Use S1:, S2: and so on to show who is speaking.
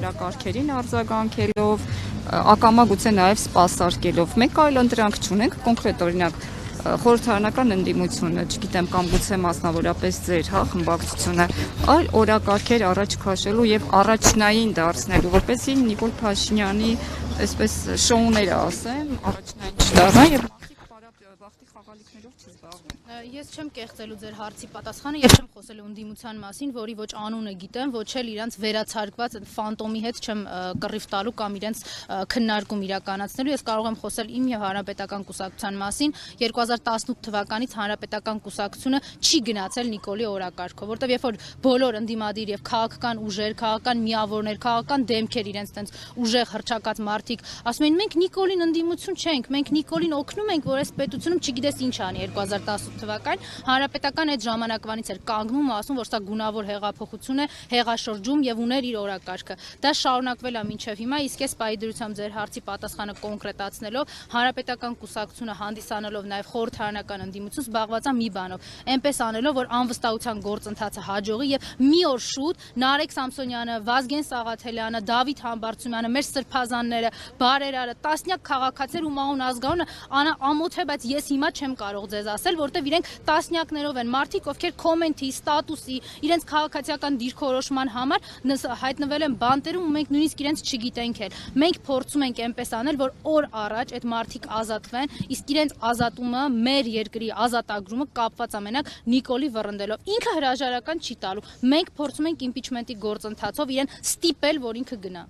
S1: օրակարգերին արձագանքելով, ակամա գուցե նաև սպասարկելով։ Մենք այլ ընտրանք չունենք, կոնկրետ օրինակ խորհրդարանական ընդդիմությունը, չգիտեմ, կամ գուցե մասնավորապես ձեր խմբակցությունը, այլ օրակարգեր առաջ քաշելու եւ առաջնային դարձնելու, որպեսզի Նիկոլ Փաշինյանի այսպես շոուները ասեմ, առաջնային չդառնա եւ վախտի խաղալիքներով չզբաղվեն։
S2: Ես չեմ կեղծելու ձեր հարցի պատասխանը եւ չեմ խոսելու ընդդիմության մասին, որի ոչ անունը գիտեմ, ոչ էլ իրանց վերացարկված ֆանտոմի հետ չեմ կռիվ տալու կամ իրենց քննարկում իրականացնելու։ Ես կարող եմ խոսել իմ եւ Հանրապետական կուսակցության մասին։ 2018 թվականից Հանրապետական կուսակցությունը չի գնացել Նիկոլի օրակարգով, որտեղ երբ որ բոլոր ընդդիմադիր եւ քաղաքական ուժեր, քաղաքական միավորներ, քաղաքական դեմքեր իրենց տենց ուժեղ հռչակած մարդիկ ասում են մենք Նիկոլին ընդդիմություն չենք, մենք Նիկոլին օգնում ենք, որ այս պետությունում չգիտես ինչ անի 2018 թվականին Հանրապետական այդ ժամանակվանից էր կանգնում ու ասում, որ սա գունավոր հեղափոխություն է, հեղաշրջում եւ ուներ իր օրակարգը։ Դա շարունակվել է մինչեւ հիմա, իսկ ես պայդրությամբ ձեր հարցի պատասխանը կոնկրետացնելով Հանրապետական կուսակցությունը հանդիսանալով նաեւ խորհրդարանական ընդդիմություն զբաղված է մի բանով, այնպես անելով, որ անվստահության գործընթացը հաջողի եւ մի օր շուտ Նարեկ Սամսոնյանը, Վազգեն Սաղաթելյանը, Դավիթ Համբարձումյանը, մեր սրբազանները, բարերարը, տասնյակ քաղաքացիներ ու Մահուն Ազգանունը ամոթ է, բայց ես հիմա չեմ կարող ձեզ ասել, որտեվ իրենք տասնյակներով են մարդիկ, ովքեր կոմենտի, ստատուսի, իրենց քաղաքացիական դիրքորոշման համար հայտնվել են բանտերում ու մենք նույնիսկ իրենց չգիտենք էլ։ Մենք փորձում ենք այնպես անել, որ օր առաջ այդ մարդիկ ազատվեն, իսկ իրենց ազատումը մեր երկրի ազատագրումը կապված ամենակ Նիկոլի վռնդելով։ Ինքը հրաժարական չի տալու։ Մենք փորձում ենք իմպիչմենտի գործընթացով իրեն ստիպել, որ ինքը գնա։